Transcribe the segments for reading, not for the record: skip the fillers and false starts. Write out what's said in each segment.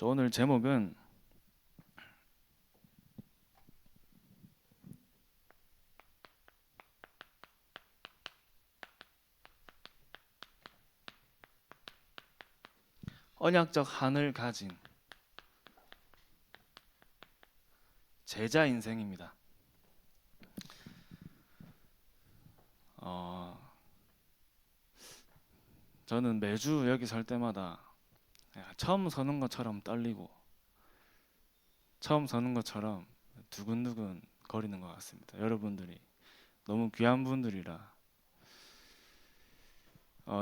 오늘 제목은 언약적 한을 가진 제자 인생입니다. 저는 매주 여기 설 때마다 처음 서는 것처럼 떨리고 처음 서는 것처럼 두근두근 거리는 것 같습니다. 여러분들이 너무 귀한 분들이라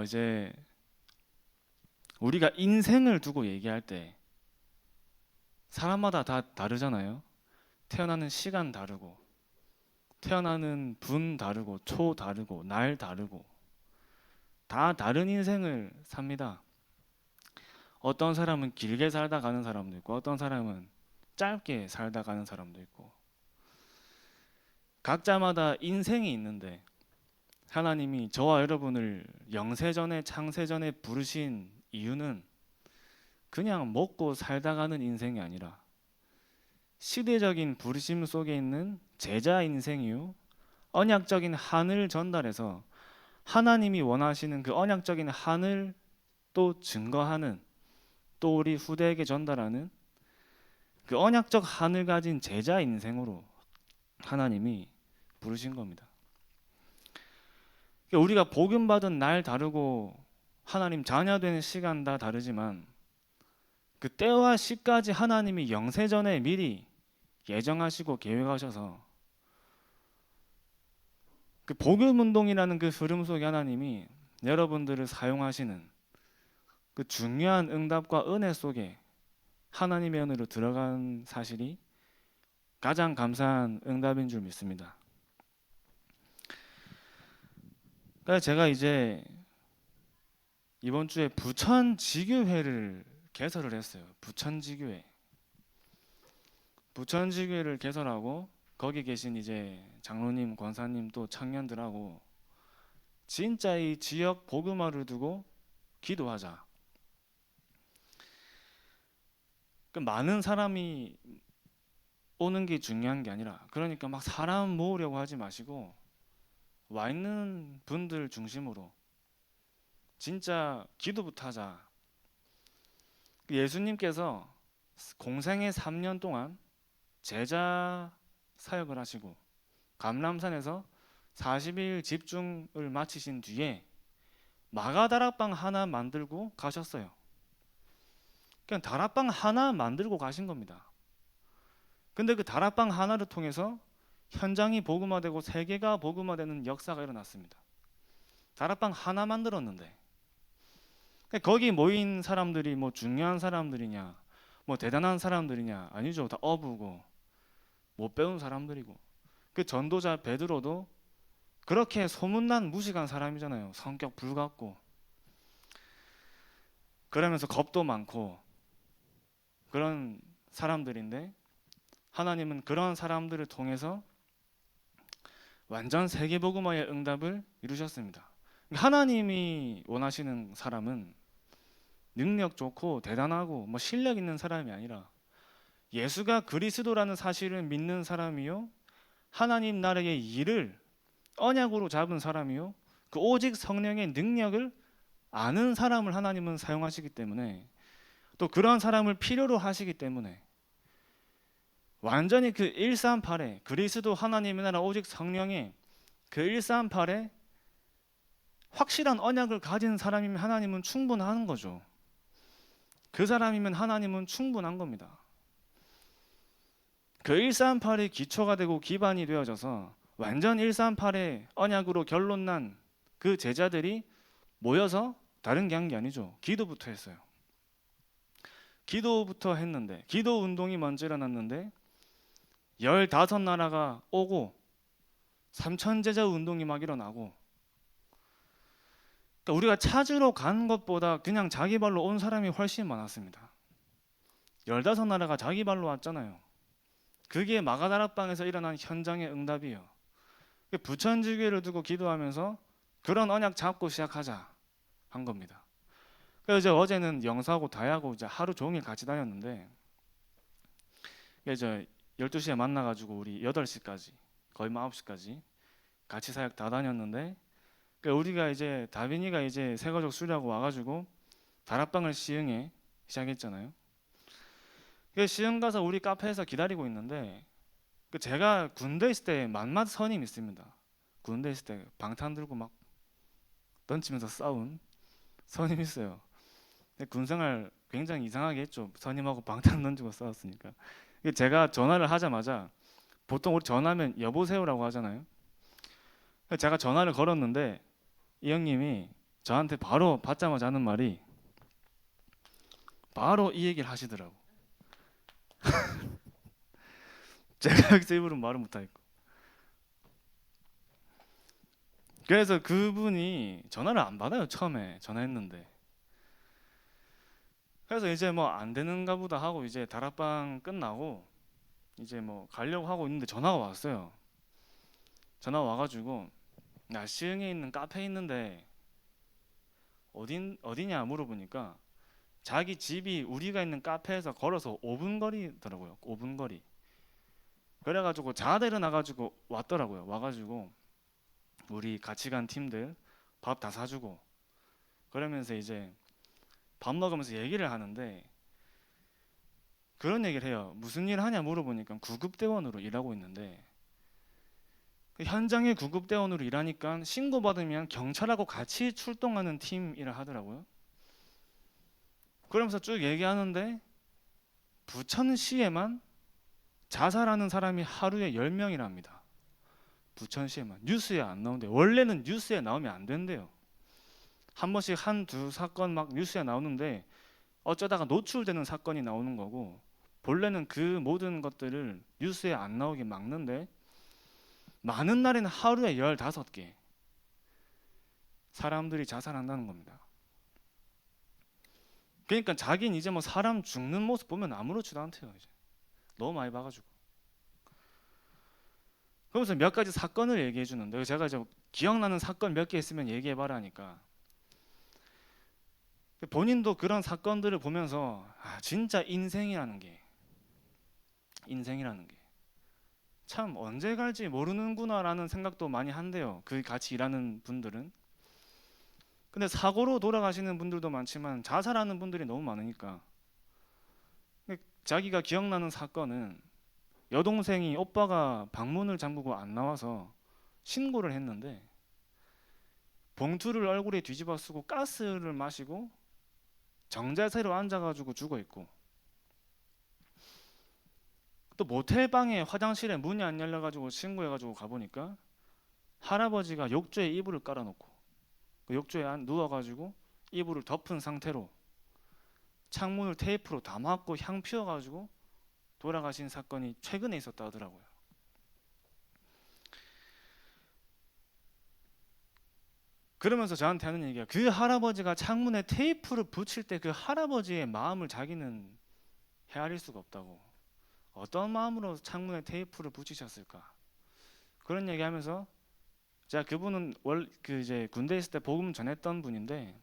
이제 우리가 인생을 두고 얘기할 때 사람마다 다 다르잖아요. 태어나는 시간 다르고 태어나는 분 다르고 초 다르고 날 다르고 다 다른 인생을 삽니다. 어떤 사람은 길게 살다 가는 사람도 있고 어떤 사람은 짧게 살다 가는 사람도 있고 각자마다 인생이 있는데 하나님이 저와 여러분을 영세전에 창세전에 부르신 이유는 그냥 먹고 살다 가는 인생이 아니라 시대적인 부르심 속에 있는 제자 인생이요 언약적인 한을 전달해서 하나님이 원하시는 그 언약적인 한을 또 증거하는 또 우리 후대에게 전달하는 그 언약적 한을 가진 제자 인생으로 하나님이 부르신 겁니다. 그러니까 우리가 복음 받은 날 다르고 하나님 자녀 되는 시간 다 다르지만 그 때와 시까지 하나님이 영세전에 미리 예정하시고 계획하셔서 그 복음 운동이라는 그 흐름 속에 하나님이 여러분들을 사용하시는 그 중요한 응답과 은혜 속에 하나님의 은혜로 들어간 사실이 가장 감사한 응답인 줄 믿습니다. 그래서 제가 이제 이번 주에 부천지교회를 개설을 했어요. 부천지교회를 개설하고 거기 계신 이제 장로님, 권사님 또 청년들하고 진짜 이 지역 복음화를 두고 기도하자. 그 많은 사람이 오는 게 중요한 게 아니라 그러니까 막 사람 모으려고 하지 마시고 와 있는 분들 중심으로 진짜 기도부터 하자. 예수님께서 공생의 3년 동안 제자 사역을 하시고 감람산에서 40일 집중을 마치신 뒤에 마가다락방 하나 만들고 가셨어요. 그냥 다락방 하나 만들고 가신 겁니다. 근데 그 다락방 하나를 통해서 현장이 복음화되고 세계가 복음화되는 역사가 일어났습니다. 다락방 하나 만들었는데 거기 모인 사람들이 뭐 중요한 사람들이냐 뭐 대단한 사람들이냐 아니죠. 다 어부고 못 배운 사람들이고 그 전도자 베드로도 그렇게 소문난 무식한 사람이잖아요. 성격 불같고 그러면서 겁도 많고 그런 사람들인데 하나님은 그런 사람들을 통해서 완전 세계복음화의 응답을 이루셨습니다. 하나님이 원하시는 사람은 능력 좋고 대단하고 뭐 실력 있는 사람이 아니라 예수가 그리스도라는 사실을 믿는 사람이요 하나님 나라의 일을 언약으로 잡은 사람이요 그 오직 성령의 능력을 아는 사람을 하나님은 사용하시기 때문에 또 그런 사람을 필요로 하시기 때문에 완전히 그 138에 그리스도 하나님의 나라 오직 성령의 그 138에 확실한 언약을 가진 사람이면 하나님은 충분한 거죠. 그 사람이면 하나님은 충분한 겁니다. 그 138이 기초가 되고 기반이 되어져서 완전 138의 언약으로 결론난 그 제자들이 모여서 다른 게 한 게 아니죠. 기도부터 했어요. 기도부터 했는데 기도 운동이 먼저 일어났는데 15나라가 오고 3천 제자 운동이 막 일어나고 그러니까 우리가 찾으러 간 것보다 그냥 자기 발로 온 사람이 훨씬 많았습니다. 15나라가 자기 발로 왔잖아요. 그게 마가다락방에서 일어난 현장의 응답이에요. 부천지교를 두고 기도하면서 그런 언약 잡고 시작하자 한 겁니다. 그래서 이제 어제는 영사하고 다하고 이제 하루 종일 같이 다녔는데 이제 12시에 만나가지고 우리 8시까지 거의 9시까지 같이 사역 다 다녔는데 우리가 이제 다빈이가 이제 새가족 수리하고 와가지고 다락방을 시흥에 시작했잖아요. 시흥 가서 우리 카페에서 기다리고 있는데 제가 군대 있을 때 만맛 선임 있습니다. 군대 있을 때 방탄 들고 막 던지면서 싸운 선임 있어요. 군생활 굉장히 이상하게 했죠. 선임하고 방탄 던지고 싸웠으니까. 제가 전화를 하자마자 보통 우리 전화하면 여보세요라고 하잖아요. 제가 전화를 걸었는데 이 형님이 저한테 바로 받자마자 하는 말이 바로 이 얘기를 하시더라고. 제가 여기서 입으로 말을 못하겠고. 그래서 그분이 전화를 안 받아요. 처음에 전화했는데. 그래서 이제 뭐 안 되는가 보다 하고 이제 다락방 끝나고 이제 뭐 가려고 하고 있는데 전화가 왔어요. 전화 와가지고 나 시흥에 있는 카페에 있는데 어디냐 물어보니까 자기 집이 우리가 있는 카페에서 걸어서 5분 거리더라고요. 5분 거리. 그래가지고 자다 일어나가지고 왔더라고요. 와가지고 우리 같이 간 팀들 밥 다 사주고 그러면서 이제 밥 먹으면서 얘기를 하는데 그런 얘기를 해요. 무슨 일 하냐 물어보니까 구급대원으로 일하고 있는데 현장에 구급대원으로 일하니까 신고받으면 경찰하고 같이 출동하는 팀이라 하더라고요. 그러면서 쭉 얘기하는데 부천시에만 자살하는 사람이 하루에 10명이랍니다. 부천시에만. 뉴스에 안 나오는데 원래는 뉴스에 나오면 안 된대요. 한 번씩 한두 사건 막 뉴스에 나오는데 어쩌다가 노출되는 사건이 나오는 거고 본래는 그 모든 것들을 뉴스에 안 나오게 막는데 많은 날에는 하루에 15개 사람들이 자살한다는 겁니다. 그러니까 자기는 이제 뭐 사람 죽는 모습 보면 아무렇지도 않대요. 이제 너무 많이 봐가지고. 그러면서 몇 가지 사건을 얘기해 주는데 제가 이제 기억나는 사건 몇 개 있으면 얘기해 봐라 하니까 본인도 그런 사건들을 보면서 진짜 인생이라는 게 참 언제 갈지 모르는구나라는 생각도 많이 한대요. 그 같이 일하는 분들은. 근데 사고로 돌아가시는 분들도 많지만 자살하는 분들이 너무 많으니까 자기가 기억나는 사건은 여동생이 오빠가 방문을 잠그고 안 나와서 신고를 했는데 봉투를 얼굴에 뒤집어 쓰고 가스를 마시고 정자세로 앉아가지고 죽어 있고 또 모텔 방에 화장실에 문이 안 열려가지고 신고해가지고 가보니까 할아버지가 욕조에 이불을 깔아놓고 그 욕조에 누워가지고 이불을 덮은 상태로 창문을 테이프로 다 막고 향 피워가지고 돌아가신 사건이 최근에 있었다 하더라고요. 그러면서 저한테 하는 얘기가 그 할아버지가 창문에 테이프를 붙일 때 그 할아버지의 마음을 자기는 헤아릴 수가 없다고. 어떤 마음으로 창문에 테이프를 붙이셨을까? 그런 얘기하면서 제가 그분은 그 이제 군대 있을 때 복음 전했던 분인데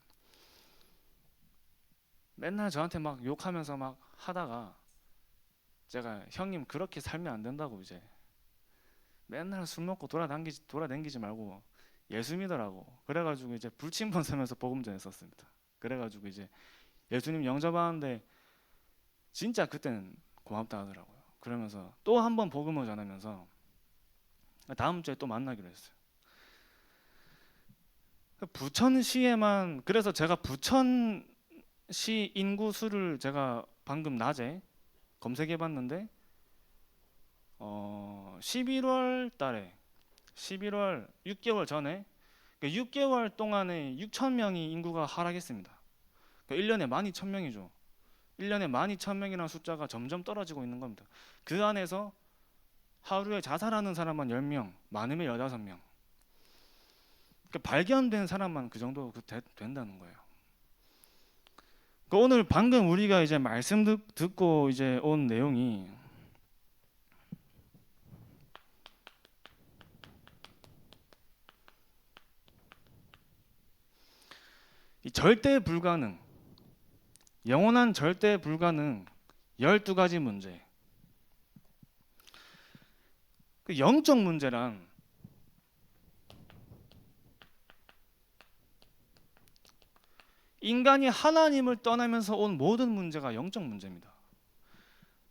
맨날 저한테 막 욕하면서 막 하다가 제가 형님 그렇게 살면 안 된다고 이제 맨날 술 먹고 돌아다니지 말고 예수 믿으라고 그래가지고 이제 불침번 서면서 복음 전했었습니다. 그래가지고 이제 예수님 영접하는데 진짜 그때는 고맙다 하더라고요. 그러면서 또 한 번 복음을 전하면서 다음 주에 또 만나기로 했어요. 부천시에만 그래서 제가 부천시 인구 수를 제가 방금 낮에 검색해봤는데 11월 달에 11월 6개월 전에 6개월 동안에 6천 명이 인구가 하락했습니다. 1년에 12,000명이죠. 1년에 12,000명이라는 숫자가 점점 떨어지고 있는 겁니다. 그 안에서 하루에 자살하는 사람만 10명, 많으면 15명. 발견된 사람만 그 정도 된다는 거예요. 오늘 방금 우리가 이제 말씀 듣고 이제 온 내용이 이 절대 불가능, 영원한 절대 불가능 12가지 문제. 그 영적 문제란 인간이 하나님을 떠나면서 온 모든 문제가 영적 문제입니다.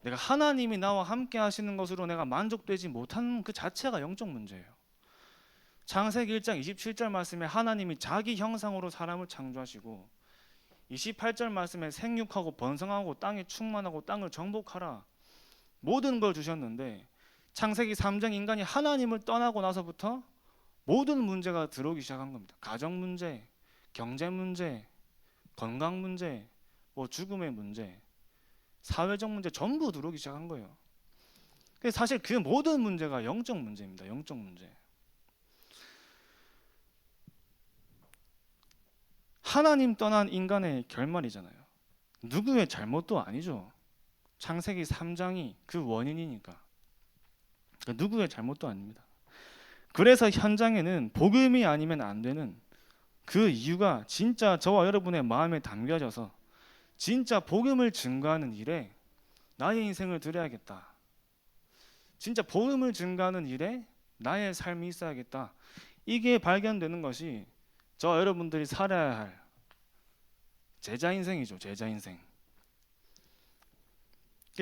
내가 하나님이 나와 함께 하시는 것으로 내가 만족되지 못하는 그 자체가 영적 문제예요. 창세기 1장 27절 말씀에 하나님이 자기 형상으로 사람을 창조하시고 28절 말씀에 생육하고 번성하고 땅에 충만하고 땅을 정복하라 모든 걸 주셨는데 창세기 3장 인간이 하나님을 떠나고 나서부터 모든 문제가 들어오기 시작한 겁니다. 가정 문제, 경제 문제, 건강 문제, 뭐 죽음의 문제, 사회적 문제 전부 들어오기 시작한 거예요. 그래서 사실 그 모든 문제가 영적 문제입니다. 영적 문제. 하나님 떠난 인간의 결말이잖아요. 누구의 잘못도 아니죠. 창세기 3장이 그 원인이니까. 누구의 잘못도 아닙니다. 그래서 현장에는 복음이 아니면 안 되는 그 이유가 진짜 저와 여러분의 마음에 담겨져서 진짜 복음을 증거하는 일에 나의 인생을 드려야겠다. 진짜 복음을 증거하는 일에 나의 삶이 있어야겠다. 이게 발견되는 것이 저와 여러분들이 살아야 할 제자 인생이죠. 제자 인생.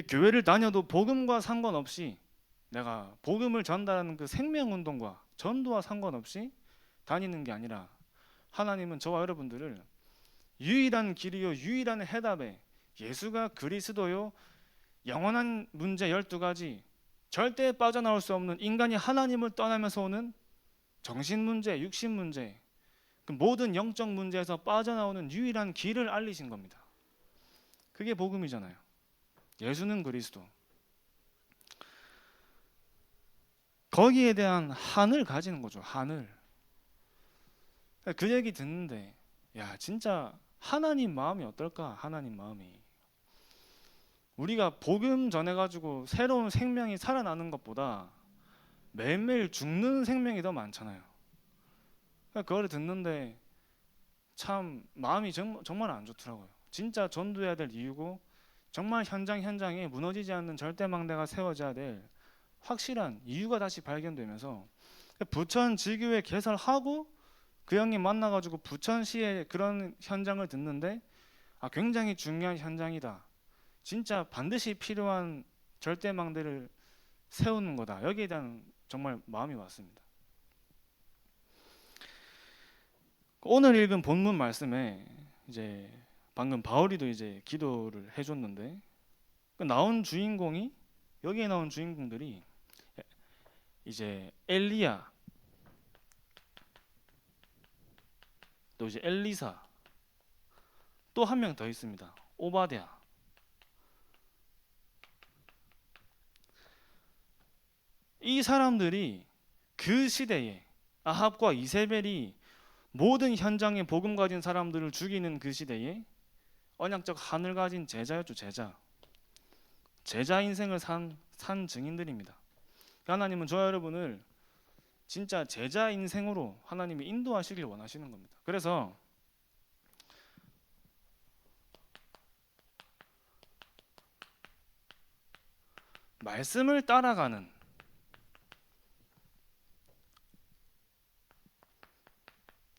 교회를 다녀도 복음과 상관없이 내가 복음을 전달하는 그 생명운동과 전도와 상관없이 다니는 게 아니라 하나님은 저와 여러분들을 유일한 길이요 유일한 해답에 예수가 그리스도요 영원한 문제 12가지 절대 빠져나올 수 없는 인간이 하나님을 떠나면서 오는 정신 문제, 육신 문제 그 모든 영적 문제에서 빠져나오는 유일한 길을 알리신 겁니다. 그게 복음이잖아요. 예수는 그리스도. 거기에 대한 한을 가지는 거죠. 한을. 그 얘기 듣는데 야 진짜 하나님 마음이 어떨까? 하나님 마음이. 우리가 복음 전해가지고 새로운 생명이 살아나는 것보다 매일매일 죽는 생명이 더 많잖아요. 그걸 듣는데 참 마음이 정말 안 좋더라고요. 진짜 전도해야 될 이유고 정말 현장에 무너지지 않는 절대망대가 세워져야 될 확실한 이유가 다시 발견되면서 부천 지교회 개설하고 그 형님 만나가지고 부천시의 그런 현장을 듣는데 굉장히 중요한 현장이다. 진짜 반드시 필요한 절대망대를 세우는 거다. 여기에 대한 정말 마음이 왔습니다. 오늘 읽은 본문 말씀에 이제 방금 바울이도 이제 기도를 해줬는데 나온 주인공이 여기에 나온 주인공들이 이제 엘리야 또 이제 엘리사 또 한 명 더 있습니다. 오바댜. 이 사람들이 그 시대에 아합과 이세벨이 모든 현장에 복음 가진 사람들을 죽이는 그 시대에 언약적 한을 가진 제자였죠. 제자 인생을 산 증인들입니다. 하나님은 저와 여러분을 진짜 제자 인생으로 하나님이 인도하시길 원하시는 겁니다. 그래서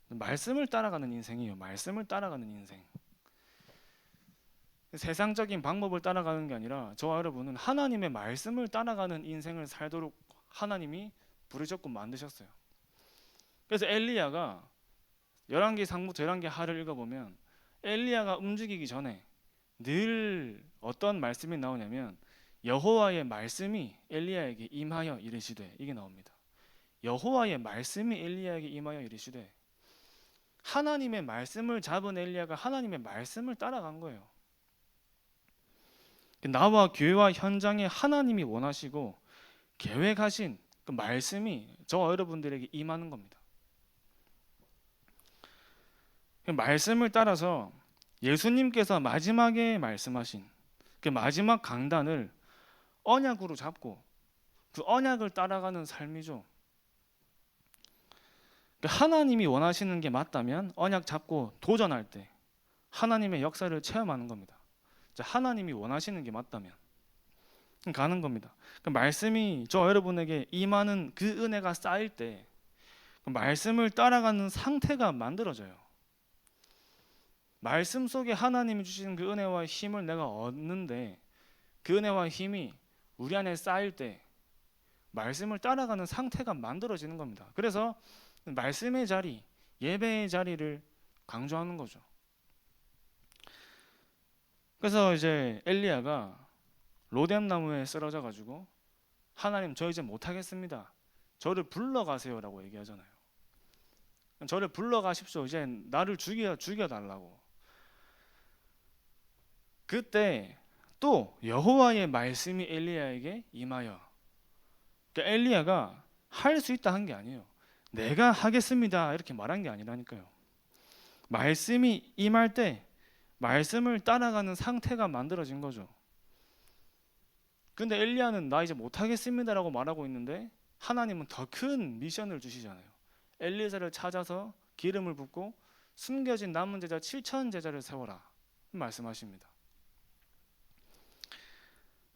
말씀을 따라가는 인생이에요. 말씀을 따라가는 인생. 세상적인 방법을 따라가는 게 아니라 저와 여러분은 하나님의 말씀을 따라가는 인생을 살도록 하나님이 부르셨고 만드셨어요. 그래서 엘리야가 열왕기 상부터 열왕기 하를 읽어보면 엘리야가 움직이기 전에 늘 어떤 말씀이 나오냐면 여호와의 말씀이 엘리야에게 임하여 이르시되 이게 나옵니다. 여호와의 말씀이 엘리야에게 임하여 이르시되 하나님의 말씀을 잡은 엘리야가 하나님의 말씀을 따라간 거예요. 나와 교회와 현장에 하나님이 원하시고 계획하신 그 말씀이 저와 여러분들에게 임하는 겁니다. 그 말씀을 따라서 예수님께서 마지막에 말씀하신 그 마지막 강단을 언약으로 잡고 그 언약을 따라가는 삶이죠. 하나님이 원하시는 게 맞다면 언약 잡고 도전할 때 하나님의 역사를 체험하는 겁니다. 하나님이 원하시는 게 맞다면 가는 겁니다. 그 말씀이 저 여러분에게 임하는 그 은혜가 쌓일 때 그 말씀을 따라가는 상태가 만들어져요. 말씀 속에 하나님이 주시는 그 은혜와 힘을 내가 얻는데 그 은혜와 힘이 우리 안에 쌓일 때 말씀을 따라가는 상태가 만들어지는 겁니다. 그래서 말씀의 자리, 예배의 자리를 강조하는 거죠. 그래서 이제 엘리야가 로뎀 나무에 쓰러져 가지고 하나님 저 이제 못하겠습니다. 저를 불러가세요라고 얘기하잖아요. 저를 불러가십시오. 이제 나를 죽여달라고. 그때 또 여호와의 말씀이 엘리야에게 임하여, 그러니까 엘리야가 할 수 있다 한 게 아니에요. 내가 하겠습니다 이렇게 말한 게 아니라니까요. 말씀이 임할 때 말씀을 따라가는 상태가 만들어진 거죠. 근데 엘리야는 나 이제 못하겠습니다라고 말하고 있는데 하나님은 더 큰 미션을 주시잖아요. 엘리사를 찾아서 기름을 붓고 숨겨진 남은 제자 7천 제자를 세워라 말씀하십니다.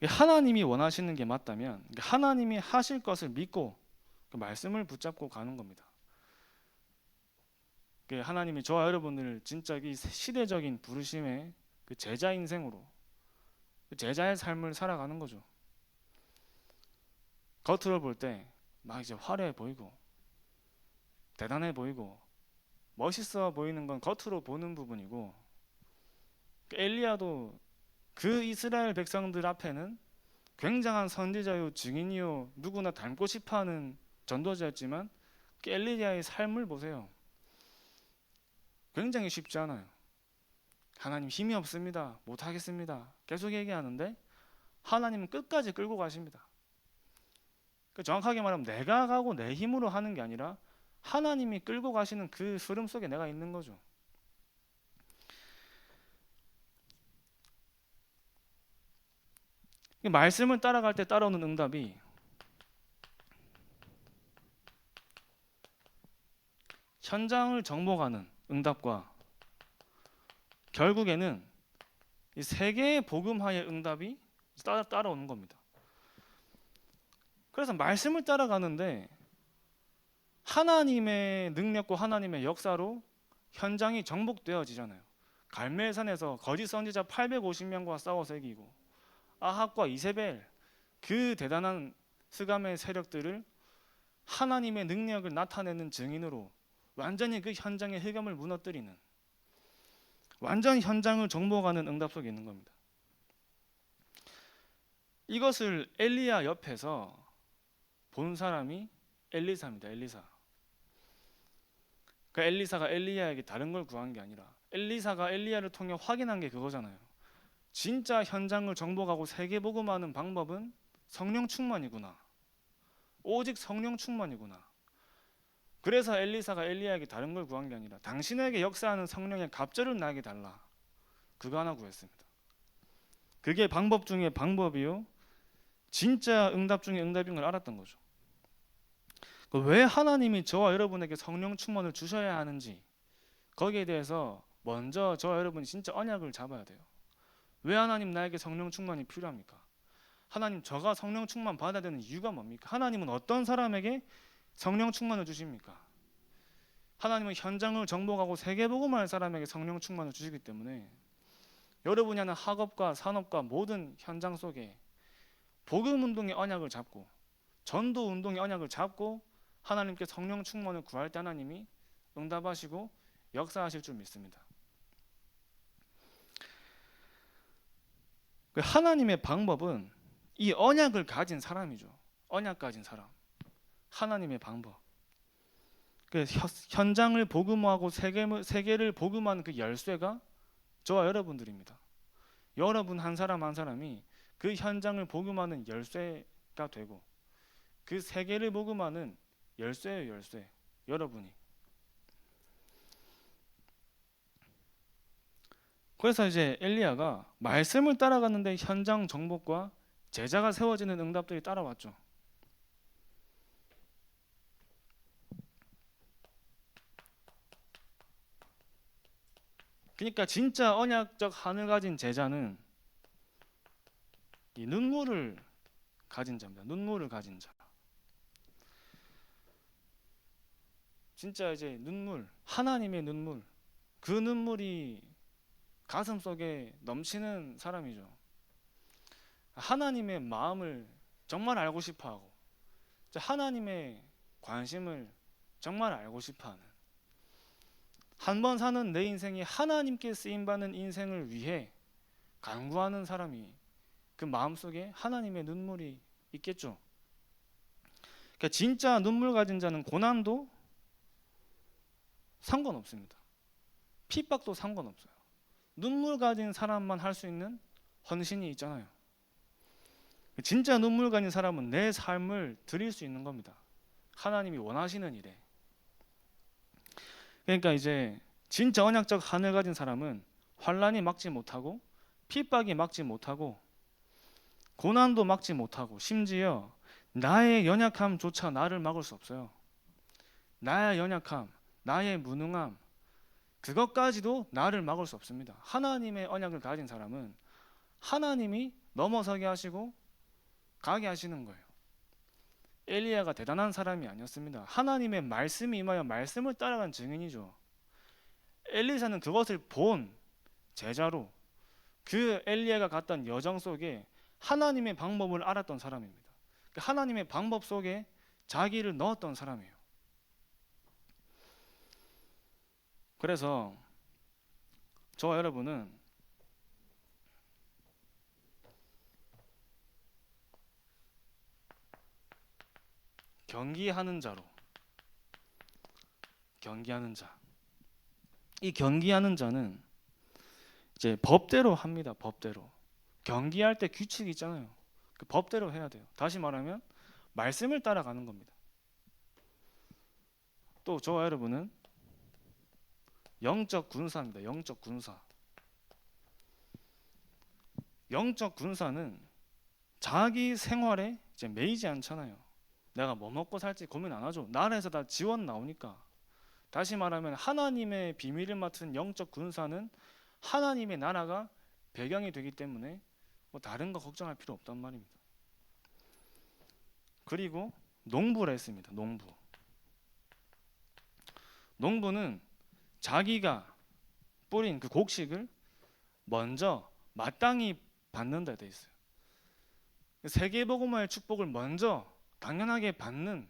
하나님이 원하시는 게 맞다면 하나님이 하실 것을 믿고 그 말씀을 붙잡고 가는 겁니다. 하나님이 저와 여러분을 진짜 이 시대적인 부르심의 그 제자 인생으로 제자의 삶을 살아가는 거죠. 겉으로 볼 때 막 이제 화려해 보이고 대단해 보이고 멋있어 보이는 건 겉으로 보는 부분이고, 엘리야도 그 이스라엘 백성들 앞에는 굉장한 선지자요 증인이요 누구나 닮고 싶어하는 전도자였지만 엘리야의 삶을 보세요. 굉장히 쉽지 않아요. 하나님 힘이 없습니다. 못하겠습니다. 계속 얘기하는데 하나님은 끝까지 끌고 가십니다. 정확하게 말하면 내가 가고 내 힘으로 하는 게 아니라 하나님이 끌고 가시는 그 흐름 속에 내가 있는 거죠. 말씀을 따라갈 때 따라오는 응답이 현장을 정복하는 응답과 결국에는 이 세계의 복음화의 응답이 따라오는 겁니다. 그래서 말씀을 따라가는데 하나님의 능력과 하나님의 역사로 현장이 정복되어지잖아요. 갈멜산에서 거짓 선지자 850명과 싸워서 이기고 아합과 이세벨 그 대단한 스감의 세력들을 하나님의 능력을 나타내는 증인으로 완전히 그 현장의 흑암을 무너뜨리는, 완전 현장을 정복하는 응답 속에 있는 겁니다. 이것을 엘리야 옆에서 본 사람이 엘리사입니다. 엘리사. 그 엘리사가 엘리야에게 다른 걸 구한 게 아니라 엘리사가 엘리야를 통해 확인한 게 그거잖아요. 진짜 현장을 정복하고 세계복음하는 방법은 성령 충만이구나. 오직 성령 충만이구나. 그래서 엘리사가 엘리야에게 다른 걸 구한 게 아니라 당신에게 역사하는 성령의 갑절을 나에게 달라. 그거 하나 구했습니다. 그게 방법 중에 방법이요, 진짜 응답 중에 응답인 걸 알았던 거죠. 왜 하나님이 저와 여러분에게 성령 충만을 주셔야 하는지, 거기에 대해서 먼저 저와 여러분이 진짜 언약을 잡아야 돼요. 왜 하나님 나에게 성령 충만이 필요합니까? 하나님 저가 성령 충만 받아야 되는 이유가 뭡니까? 하나님은 어떤 사람에게 성령 충만을 주십니까? 하나님은 현장을 정복하고 세계복음할 사람에게 성령 충만을 주시기 때문에 여러분이 하는 학업과 산업과 모든 현장 속에 복음운동의 언약을 잡고 전도운동의 언약을 잡고 하나님께 성령 충만을 구할 때 하나님이 응답하시고 역사하실 줄 믿습니다. 하나님의 방법은 이 언약을 가진 사람이죠. 언약 가진 사람. 하나님의 방법. 현장을 복음화하고 세계를 복음하는 그 열쇠가 저와 여러분들입니다. 여러분 한 사람 한 사람이 그 현장을 복음하는 열쇠가 되고 그 세계를 복음하는 열쇠예요. 열쇠. 여러분이. 그래서 이제 엘리야가 말씀을 따라갔는데 현장 정복과 제자가 세워지는 응답들이 따라왔죠. 그러니까 진짜 언약적 한을 가진 제자는 이 눈물을 가진 자입니다. 눈물을 가진 자. 진짜 이제 눈물, 하나님의 눈물, 그 눈물이 가슴 속에 넘치는 사람이죠. 하나님의 마음을 정말 알고 싶어하고 하나님의 관심을 정말 알고 싶어하는, 한 번 사는 내 인생이 하나님께 쓰임받는 인생을 위해 간구하는 사람이 그 마음속에 하나님의 눈물이 있겠죠. 그러니까 진짜 눈물 가진 자는 고난도 상관없습니다. 핍박도 상관없어요. 눈물 가진 사람만 할 수 있는 헌신이 있잖아요. 진짜 눈물 가진 사람은 내 삶을 드릴 수 있는 겁니다. 하나님이 원하시는 일에. 그러니까 이제 진짜 언약적 한을 가진 사람은 환난이 막지 못하고 핍박이 막지 못하고 고난도 막지 못하고 심지어 나의 연약함조차 나를 막을 수 없어요. 나의 연약함, 나의 무능함, 그것까지도 나를 막을 수 없습니다. 하나님의 언약을 가진 사람은 하나님이 넘어서게 하시고 가게 하시는 거예요. 엘리야가 대단한 사람이 아니었습니다. 하나님의 말씀이 임하여 말씀을 따라간 증인이죠. 엘리사는 그것을 본 제자로 그 엘리야가 갔던 여정 속에 하나님의 방법을 알았던 사람입니다. 하나님의 방법 속에 자기를 넣었던 사람이에요. 그래서 저와 여러분은 경기하는 자로, 경기하는 자. 이 경기하는 자는 이제 법대로 합니다. 법대로. 경기할 때 규칙이 있잖아요. 그 법대로 해야 돼요. 다시 말하면 말씀을 따라가는 겁니다. 또 저와 여러분은 영적 군사입니다. 영적 군사. 영적 군사는 자기 생활에 이제 매이지 않잖아요. 내가 뭐 먹고 살지 고민 안 하죠. 나라에서 다 지원 나오니까. 다시 말하면 하나님의 비밀을 맡은 영적 군사는 하나님의 나라가 배경이 되기 때문에 뭐 다른 거 걱정할 필요 없단 말입니다. 그리고 농부를 했습니다. 농부. 농부는 자기가 뿌린 그 곡식을 먼저 마땅히 받는다 돼 있어요. 세계복음화의 축복을 먼저 당연하게 받는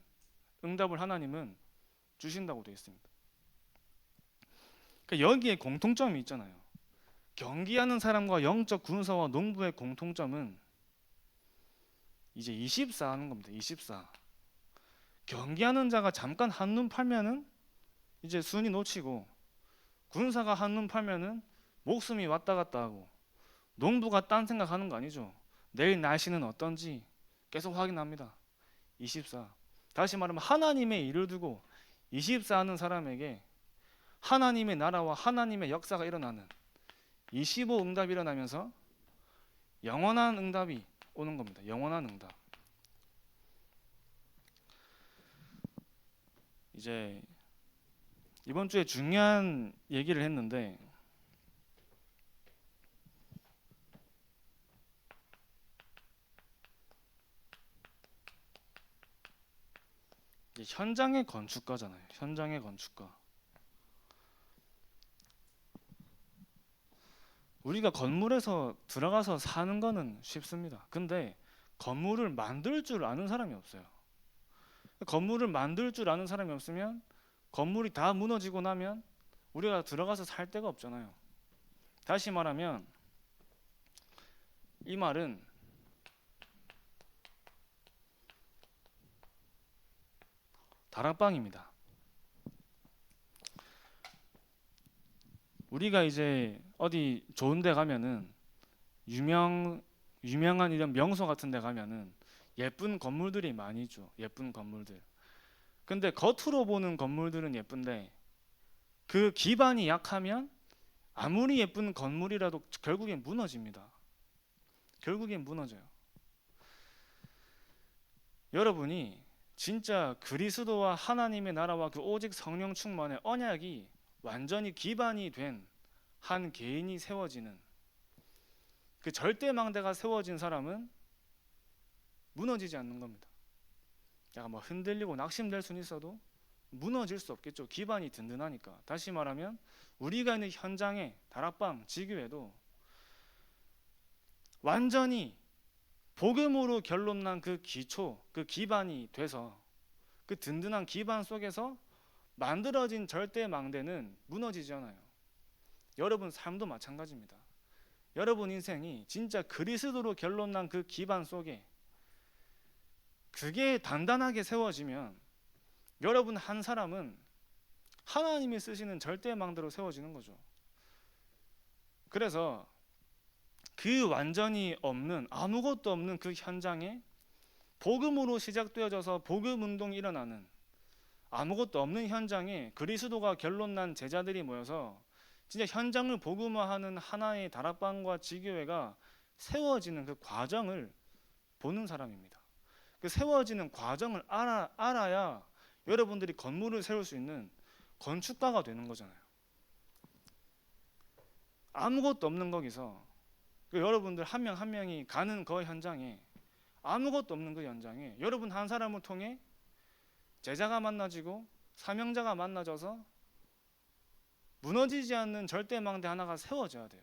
응답을 하나님은 주신다고 되어 있습니다. 그러니까 여기에 공통점이 있잖아요. 경기하는 사람과 영적 군사와 농부의 공통점은 이제 24 하는 겁니다. 24. 경기하는 자가 잠깐 한눈 팔면은 이제 순위 놓치고, 군사가 한눈 팔면은 목숨이 왔다 갔다 하고, 농부가 딴 생각하는 거 아니죠. 내일 날씨는 어떤지 계속 확인합니다. 24. 다시 말하면 하나님의 일을 두고 24 하는 사람에게 하나님의 나라와 하나님의 역사가 일어나는 25 응답이 일어나면서 영원한 응답이 오는 겁니다. 영원한 응답. 이제 이번 주에 중요한 얘기를 했는데, 현장의 건축가잖아요. 현장의 건축가. 우리가 건물에서 들어가서 사는 거는 쉽습니다. 근데 건물을 만들 줄 아는 사람이 없어요. 건물을 만들 줄 아는 사람이 없으면 건물이 다 무너지고 나면 우리가 들어가서 살 데가 없잖아요. 다시 말하면 이 말은 다락방입니다. 우리가 이제 어디 좋은 데 가면은 유명한 이런 명소 같은 데 가면은 예쁜 건물들이 많이 있죠. 예쁜 건물들. 근데 겉으로 보는 건물들은 예쁜데 그 기반이 약하면 아무리 예쁜 건물이라도 결국엔 무너집니다. 결국엔 무너져요. 여러분이 진짜 그리스도와 하나님의 나라와 그 오직 성령 충만의 언약이 완전히 기반이 된 한 개인이 세워지는 그 절대망대가 세워진 사람은 무너지지 않는 겁니다. 약간 뭐 흔들리고 낙심될 수는 있어도 무너질 수 없겠죠. 기반이 든든하니까. 다시 말하면 우리가 있는 현장에, 다락방, 지교회도 완전히 복음으로 결론난 그 기초, 그 기반이 돼서 그 든든한 기반 속에서 만들어진 절대망대는 무너지지 않아요. 여러분 삶도 마찬가지입니다. 여러분 인생이 진짜 그리스도로 결론난 그 기반 속에 그게 단단하게 세워지면 여러분 한 사람은 하나님이 쓰시는 절대망대로 세워지는 거죠. 그래서 그 완전히 없는, 아무것도 없는 그 현장에 복음으로 시작되어져서 복음 운동이 일어나는, 아무것도 없는 현장에 그리스도가 결론난 제자들이 모여서 진짜 현장을 복음화하는 하나의 다락방과 지교회가 세워지는 그 과정을 보는 사람입니다. 그 세워지는 과정을 알아야 여러분들이 건물을 세울 수 있는 건축가가 되는 거잖아요. 아무것도 없는 거기서 여러분들 한 명 한 명이 가는 그 현장에, 아무것도 없는 그 현장에 여러분 한 사람을 통해 제자가 만나지고 사명자가 만나져서 무너지지 않는 절대망대 하나가 세워져야 돼요.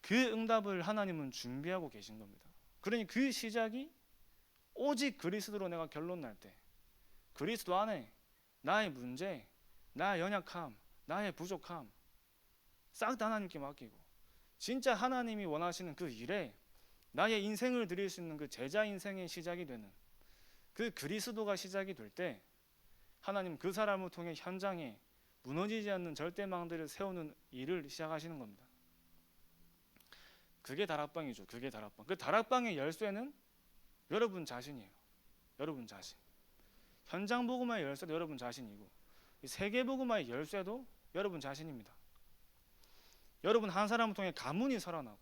그 응답을 하나님은 준비하고 계신 겁니다. 그러니 그 시작이 오직 그리스도로 내가 결론 날 때, 그리스도 안에 나의 문제, 나의 연약함, 나의 부족함 싹 다 하나님께 맡기고 진짜 하나님이 원하시는 그 일에 나의 인생을 드릴 수 있는 그 제자 인생의 시작이 되는 그 그리스도가 시작이 될 때 하나님 그 사람을 통해 현장에 무너지지 않는 절대망대를 세우는 일을 시작하시는 겁니다. 그게 다락방이죠. 그게 다락방. 그 다락방의 열쇠는 여러분 자신이에요. 여러분 자신. 현장 복음화의 열쇠도 여러분 자신이고 세계 복음화의 열쇠도 여러분 자신입니다. 여러분 한 사람을 통해 가문이 살아나고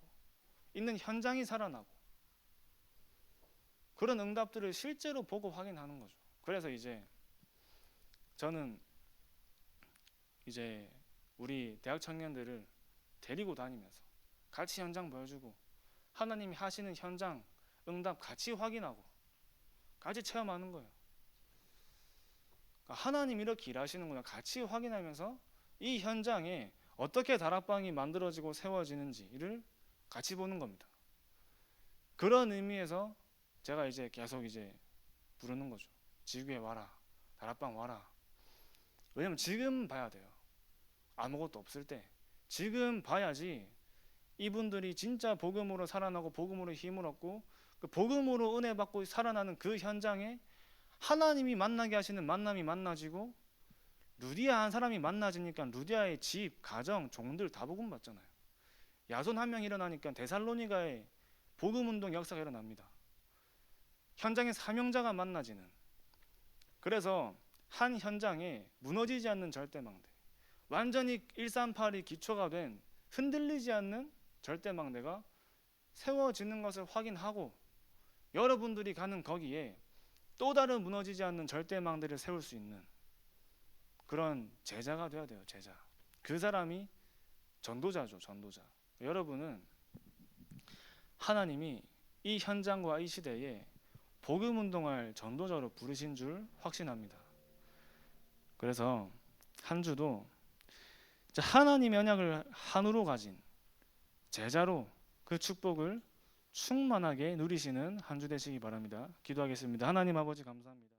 있는 현장이 살아나고 그런 응답들을 실제로 보고 확인하는 거죠. 그래서 저는 우리 대학 청년들을 데리고 다니면서 같이 현장 보여주고 하나님이 하시는 현장 응답 같이 확인하고 같이 체험하는 거예요. 그러니까 하나님 이렇게 일하시는구나 같이 확인하면서 이 현장에 어떻게 다락방이 만들어지고 세워지는지를 같이 보는 겁니다. 그런 의미에서 제가 계속 부르는 거죠. 지구에 와라, 다락방 와라. 왜냐면 지금 봐야 돼요. 아무것도 없을 때 지금 봐야지 이분들이 진짜 복음으로 살아나고 복음으로 힘을 얻고 그 복음으로 은혜 받고 살아나는 그 현장에 하나님이 만나게 하시는 만남이 만나지고 루디아 한 사람이 만나지니까 루디아의 집, 가정, 종들 다 복음 받잖아요. 야손 한 명 일어나니까 데살로니가의 복음 운동 역사가 일어납니다. 현장에 사명자가 만나지는. 그래서 한 현장에 무너지지 않는 절대망대, 완전히 138이 기초가 된 흔들리지 않는 절대망대가 세워지는 것을 확인하고 여러분들이 가는 거기에 또 다른 무너지지 않는 절대망대를 세울 수 있는 그런 제자가 돼야 돼요. 제자. 그 사람이 전도자죠. 전도자. 여러분은 하나님이 이 현장과 이 시대에 복음 운동할 전도자로 부르신 줄 확신합니다. 그래서 한 주도 하나님의 언약을 한우로 가진 제자로 그 축복을 충만하게 누리시는 한 주 되시기 바랍니다. 기도하겠습니다. 하나님 아버지 감사합니다.